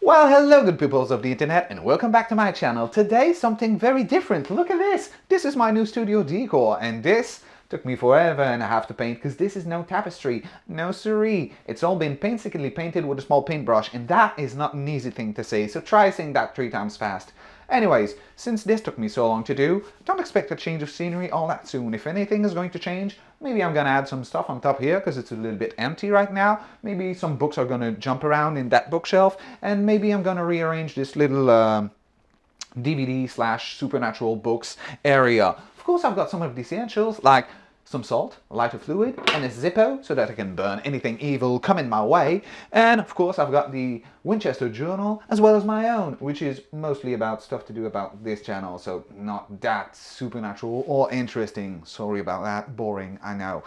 Well, hello good peoples of the internet and welcome back to my channel. Today something very different. Look at this. This is my new studio Decor and this took me forever and a half to paint because this is no tapestry, no siree. It's all been painstakingly painted with a small paintbrush and that is not an easy thing to say, so try saying that 3 times fast. Anyways, since this took me so long to do, don't expect a change of scenery all that soon. If anything is going to change, maybe I'm gonna add some stuff on top here because it's a little bit empty right now. Maybe some books are gonna jump around in that bookshelf, and maybe I'm gonna rearrange this little DVD/supernatural books area. Of course, I've got some of the essentials like some salt, a lighter fluid, and a Zippo so that I can burn anything evil coming my way. And of course, I've got the Winchester journal as well as my own, which is mostly about stuff to do about this channel, so not that supernatural or interesting. Sorry about that, boring, I know.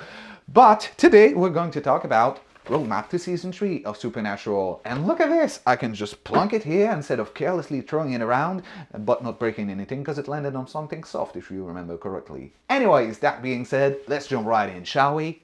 But today we're going to talk about roadmap to season 3 of Supernatural. And look at this, I can just plunk it here instead of carelessly throwing it around, but not breaking anything because it landed on something soft if you remember correctly. Anyways, that being said, let's jump right in, shall we?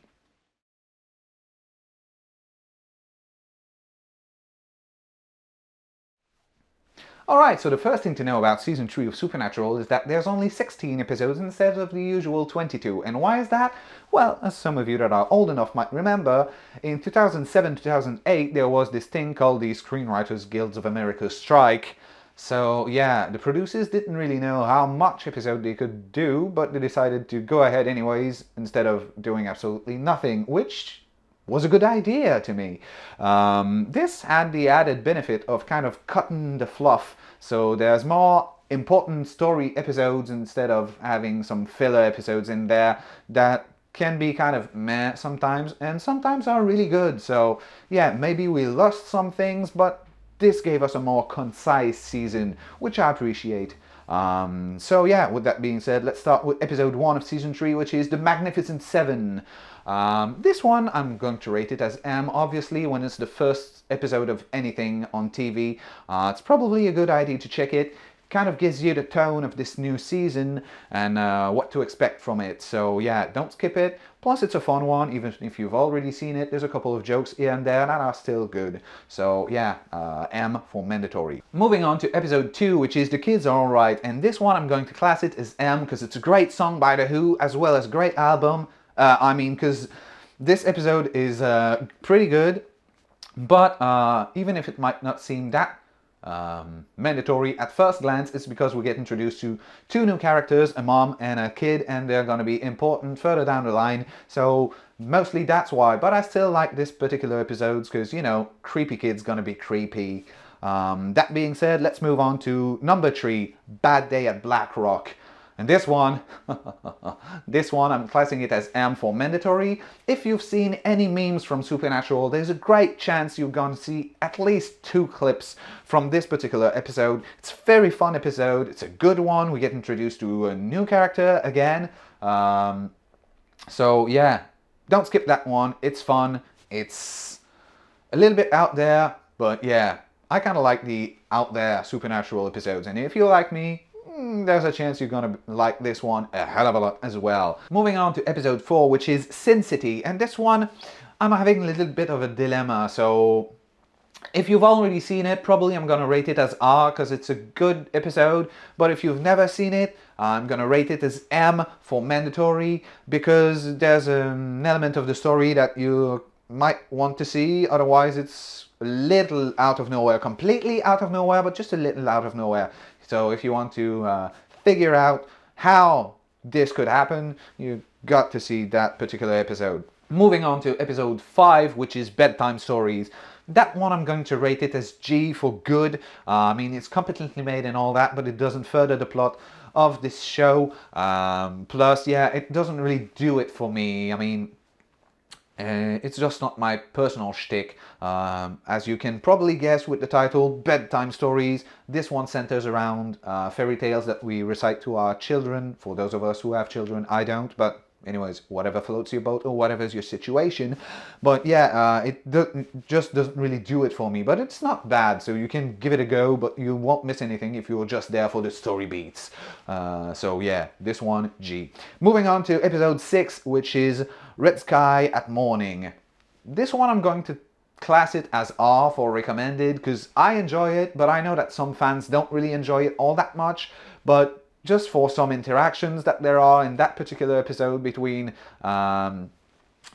Alright, so the first thing to know about Season 3 of Supernatural is that there's only 16 episodes instead of the usual 22. And why is that? Well, as some of you that are old enough might remember, in 2007-2008 there was this thing called the Screenwriters Guilds of America strike. So yeah, the producers didn't really know how much episode they could do, but they decided to go ahead anyways instead of doing absolutely nothing, which was a good idea to me. This had the added benefit of kind of cutting the fluff, so there's more important story episodes instead of having some filler episodes in there that can be kind of meh sometimes and sometimes are really good. So yeah, maybe we lost some things, but this gave us a more concise season, which I appreciate. So yeah, with that being said, let's start with episode 1 of season 3, which is The Magnificent Seven. This one I'm going to rate it as M, obviously. When it's the first episode of anything on TV, it's probably a good idea to check it. Kind of gives you the tone of this new season and what to expect from it. So yeah, don't skip it. Plus it's a fun one, even if you've already seen it. There's a couple of jokes here and there that are still good. So yeah, M for mandatory. Moving on to episode 2, which is The Kids Are Alright. And this one I'm going to class it as M because it's a great song by The Who as well as a great album. Because this episode is pretty good, but even if it might not seem that mandatory at first glance, it's because we get introduced to 2 new characters, a mom and a kid, and they're going to be important further down the line, so mostly that's why. But I still like this particular episode because, you know, creepy kid's going to be creepy. That being said, let's move on to number 3, Bad Day at Blackrock. And this one, I'm classing it as M for mandatory. If you've seen any memes from Supernatural, there's a great chance you're going to see at least 2 clips from this particular episode. It's a very fun episode. It's a good one. We get introduced to a new character again. So yeah, don't skip that one. It's fun. It's a little bit out there, but yeah, I kind of like the out there Supernatural episodes. And if you're like me, there's a chance you're gonna like this one a hell of a lot as well. Moving on to episode 4, which is Sin City, and this one I'm having a little bit of a dilemma. So if you've already seen it, probably I'm gonna rate it as R because it's a good episode, but if you've never seen it, I'm gonna rate it as M for mandatory because there's an element of the story that you might want to see, otherwise it's a little out of nowhere, completely out of nowhere, but just a little out of nowhere. So if you want to figure out how this could happen, you got to see that particular episode. Moving on to episode 5, which is Bedtime Stories. That one I'm going to rate it as G for good. I mean, it's competently made and all that, but it doesn't further the plot of this show. Plus, yeah, it doesn't really do it for me. I mean, it's just not my personal shtick. As you can probably guess with the title, Bedtime Stories, this one centers around fairy tales that we recite to our children. For those of us who have children, I don't, but anyways, whatever floats your boat or whatever's your situation. But yeah, it just doesn't really do it for me, but it's not bad, so you can give it a go, but you won't miss anything if you're just there for the story beats. So yeah, this one, G. Moving on to episode 6, which is Red Sky at Morning. This one I'm going to class it as R for recommended because I enjoy it, but I know that some fans don't really enjoy it all that much. But just for some interactions that there are in that particular episode between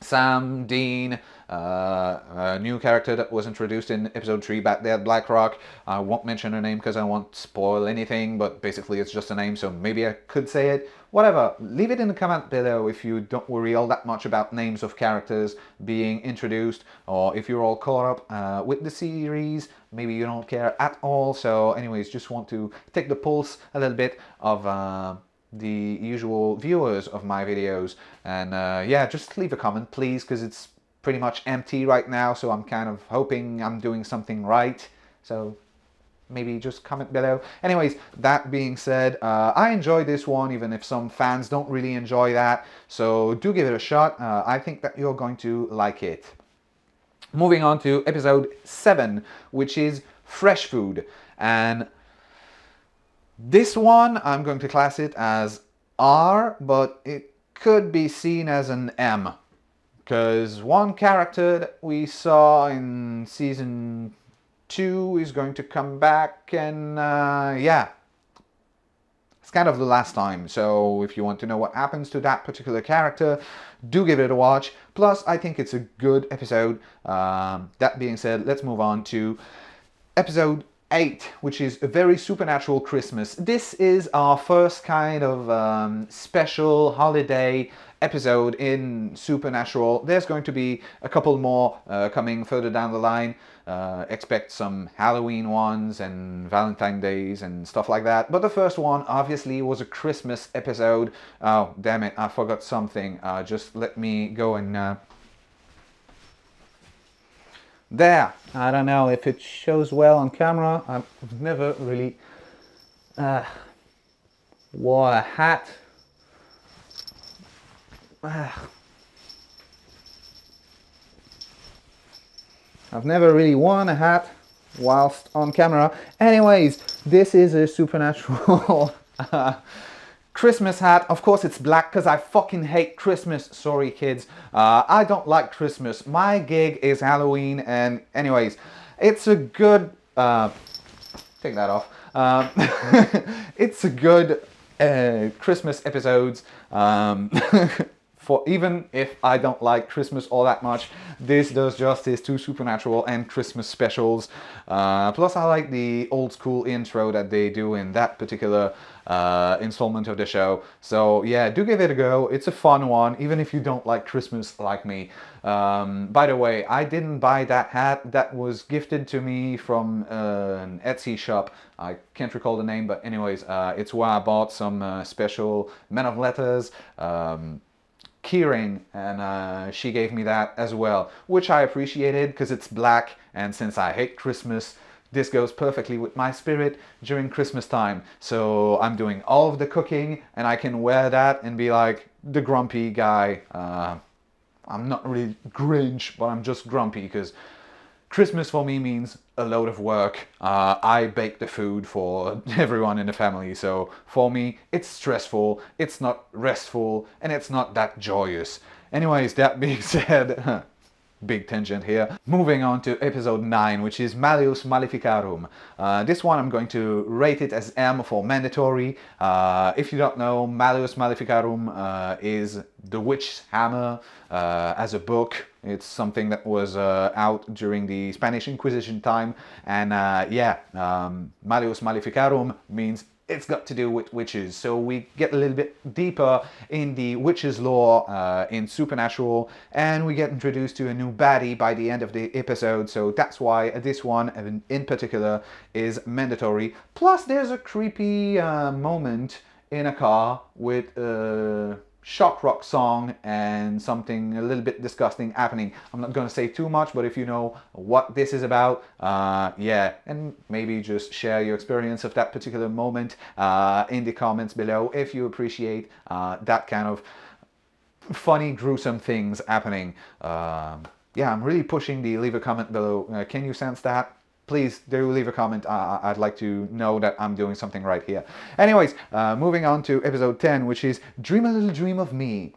Sam, Dean, a new character that was introduced in episode 3 back there, Blackrock. I won't mention her name because I won't spoil anything, but basically it's just a name, so maybe I could say it. Whatever, leave it in the comment below if you don't worry all that much about names of characters being introduced, or if you're all caught up with the series, maybe you don't care at all. So anyways, just want to take the pulse a little bit of the usual viewers of my videos, and yeah, just leave a comment please, because it's pretty much empty right now, so I'm kind of hoping I'm doing something right, so maybe just comment below. Anyways, that being said, I enjoyed this one, even if some fans don't really enjoy that, so do give it a shot. I think that you're going to like it. Moving on to episode 7, which is fresh food, and this one I'm going to class it as R, but it could be seen as an M, because one character that we saw in season 2 is going to come back, and yeah, it's kind of the last time. So if you want to know what happens to that particular character, do give it a watch. Plus, I think it's a good episode. That being said, let's move on to episode 8, which is a very supernatural Christmas. This is our first kind of special holiday episode in Supernatural. There's going to be a couple more coming further down the line. Expect some Halloween ones and Valentine's Days and stuff like that. But the first one obviously was a Christmas episode. Oh, damn it, I forgot something. Just let me go and there. I don't know if it shows well on camera. I've never really wore a hat. I've never really worn a hat whilst on camera. Anyways, this is a Supernatural Christmas hat. Of course it's black because I fucking hate Christmas. Sorry kids, I don't like Christmas. My gig is Halloween, and anyways, it's a good take that off. It's a good Christmas episodes. For even if I don't like Christmas all that much, this does justice to Supernatural and Christmas specials. Plus I like the old school intro that they do in that particular installment of the show. So yeah, do give it a go. It's a fun one, even if you don't like Christmas like me. By the way, I didn't buy that hat. That was gifted to me from an Etsy shop. I can't recall the name, but anyways, it's where I bought some special Men of Letters keyring, and she gave me that as well, which I appreciated because it's black, and since I hate Christmas, this goes perfectly with my spirit during Christmas time. So I'm doing all of the cooking, and I can wear that and be like the grumpy guy. I'm not really Grinch, but I'm just grumpy because Christmas for me means a load of work. I bake the food for everyone in the family, so for me it's stressful, it's not restful, and it's not that joyous. Anyways, that being said, big tangent here. Moving on to episode 9, which is Malios Maleficarum. This one I'm going to rate it as M for mandatory. If you don't know, Malios Maleficarum is The Witch's Hammer as a book. It's something that was out during the Spanish Inquisition time, and yeah, Malios Maleficarum means it's got to do with witches. So we get a little bit deeper in the witches' lore in Supernatural, and we get introduced to a new baddie by the end of the episode. So that's why this one in particular is mandatory. Plus there's a creepy moment in a car with shock rock song and something a little bit disgusting happening. I'm not going to say too much, but if you know what this is about, yeah, and maybe just share your experience of that particular moment in the comments below if you appreciate that kind of funny, gruesome things happening. Yeah, I'm really pushing the leave a comment below. Can you sense that? Please do leave a comment. I'd like to know that I'm doing something right here. Anyways, moving on to episode 10, which is Dream a Little Dream of Me.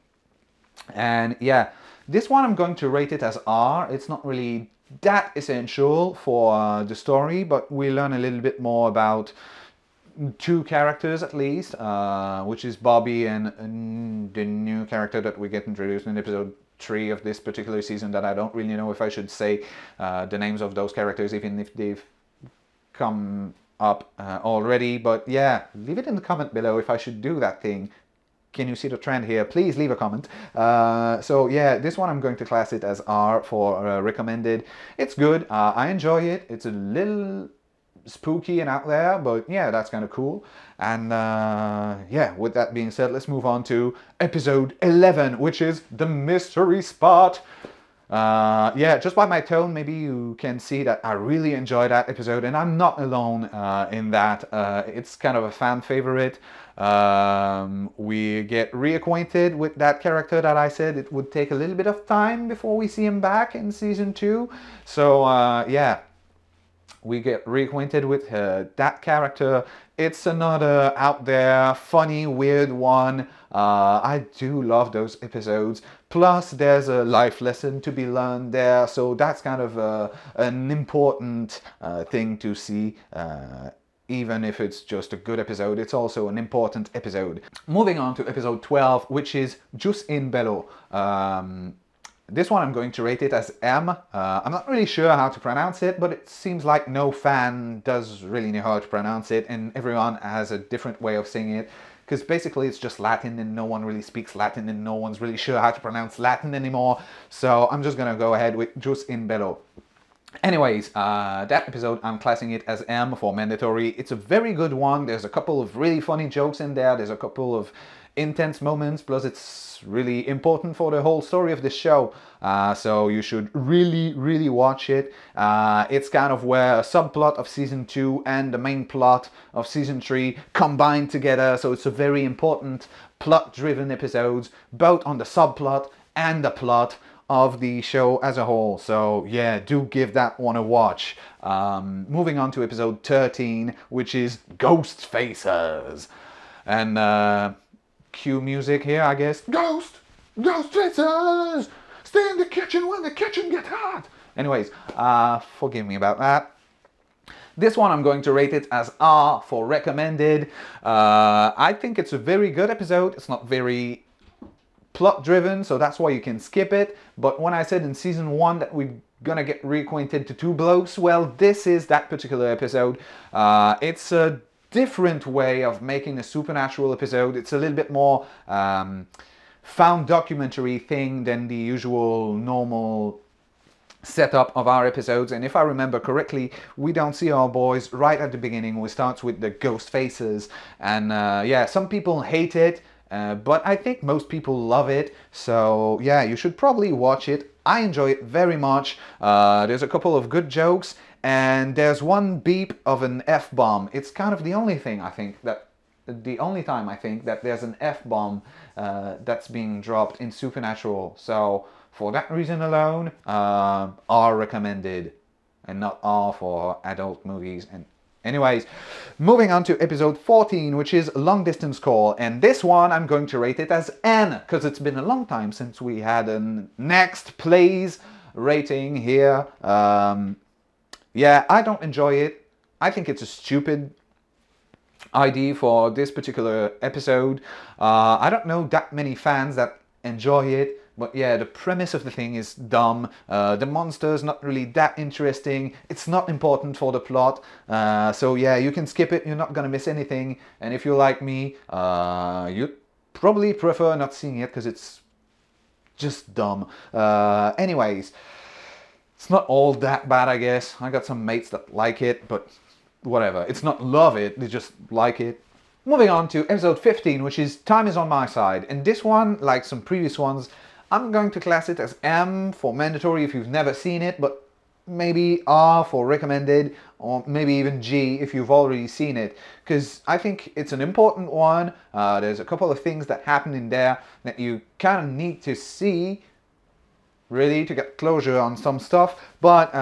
And yeah, this one I'm going to rate it as R. It's not really that essential for the story, but we learn a little bit more about two characters at least, which is Bobby and the new character that we get introduced in episode 3 of this particular season, that I don't really know if I should say the names of those characters, even if they've come up already. But yeah, leave it in the comment below if I should do that thing. Can you see the trend here? Please leave a comment. So yeah, this one I'm going to class it as R for recommended. It's good. I enjoy it. It's a little spooky and out there, but yeah, that's kind of cool. And yeah, with that being said, let's move on to episode 11, which is the mystery spot. Yeah, just by my tone, maybe you can see that I really enjoy that episode, and I'm not alone in that. It's kind of a fan favorite. We get reacquainted with that character that I said it would take a little bit of time before we see him back in season 2. So yeah, we get reacquainted with that character. It's another out there, funny, weird one. I do love those episodes. Plus, there's a life lesson to be learned there, so that's kind of an important thing to see. Even if it's just a good episode, it's also an important episode. Moving on to episode 12, which is Jus in Bello. This one I'm going to rate it as M. I'm not really sure how to pronounce it, but it seems like no fan does really know how to pronounce it, and everyone has a different way of saying it, because basically it's just Latin and no one really speaks Latin and no one's really sure how to pronounce Latin anymore. So I'm just gonna go ahead with Jus in Bello. Anyways, that episode I'm classing it as M for mandatory. It's a very good one. There's a couple of really funny jokes in there. There's a couple of intense moments, plus it's really important for the whole story of the show. So you should really watch it. It's kind of where a subplot of season 2 and the main plot of season 3 combine together. So it's a very important plot-driven episode, both on the subplot and the plot of the show as a whole. So yeah, do give that one a watch. Moving on to episode 13, which is Ghost Faces. And cue music here, I guess. Ghost Faces! Stay in the kitchen when the kitchen gets hot! Anyways, forgive me about that. This one I'm going to rate it as R for recommended. I think it's a very good episode. It's not very plot driven, so that's why you can skip it. But when I said in season 1 that we're gonna get reacquainted to two blokes, well, this is that particular episode. It's a different way of making a supernatural episode. It's a little bit more found documentary thing than the usual normal setup of our episodes. And if I remember correctly, we don't see our boys right at the beginning. We start with the ghost faces, and yeah, some people hate it, but I think most people love it. So yeah, you should probably watch it. I enjoy it very much. There's a couple of good jokes, and there's one beep of an F-bomb. It's kind of the only thing I think that, the only time I think that there's an F-bomb that's being dropped in Supernatural. So for that reason alone, R recommended, and not R for adult movies. And anyways, moving on to episode 14, which is Long Distance Call. And this one I'm going to rate it as N, because it's been a long time since we had a next plays rating here. Yeah, I don't enjoy it. I think it's a stupid idea for this particular episode. I don't know that many fans that enjoy it. But yeah, the premise of the thing is dumb. The monster's not really that interesting. It's not important for the plot. So yeah, you can skip it. You're not gonna miss anything. And if you're like me, you'd probably prefer not seeing it because it's just dumb. Anyways, it's not all that bad, I guess. I got some mates that like it, but whatever. It's not love it, they just like it. Moving on to episode 15, which is Time Is On My Side. And this one, like some previous ones, I'm going to class it as M for mandatory if you've never seen it, but maybe R for recommended, or maybe even G if you've already seen it, because I think it's an important one. There's a couple of things that happen in there that you kind of need to see, really, to get closure on some stuff. But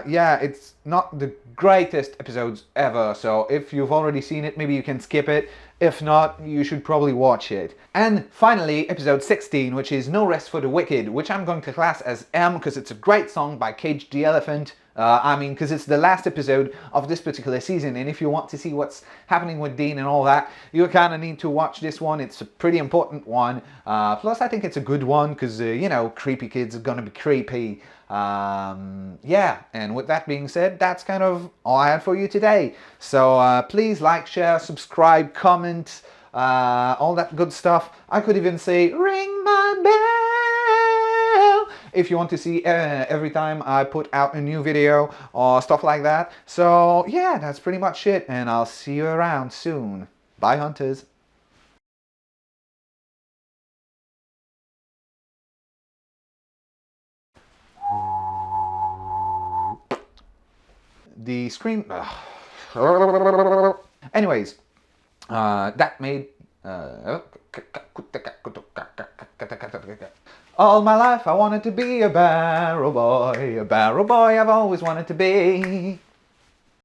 yeah, it's not the greatest episodes ever, so if you've already seen it, maybe you can skip it If not, you should probably watch it. And finally, episode 16, which is No Rest for the Wicked, which I'm going to class as M because it's a great song by Cage the Elephant. Because it's the last episode of this particular season, and if you want to see what's happening with Dean and all that, you kind of need to watch this one. It's a pretty important one. Plus, I think it's a good one because, creepy kids are gonna be creepy. Yeah, and with that being said, that's kind of all I had for you today. So please like, share, subscribe, comment, all that good stuff. I could even say, ring my bell, if you want to see every time I put out a new video or stuff like that. So yeah, that's pretty much it, and I'll see you around soon. Bye, hunters. The screen... Anyways, that made... All my life I wanted to be a barrel boy I've always wanted to be.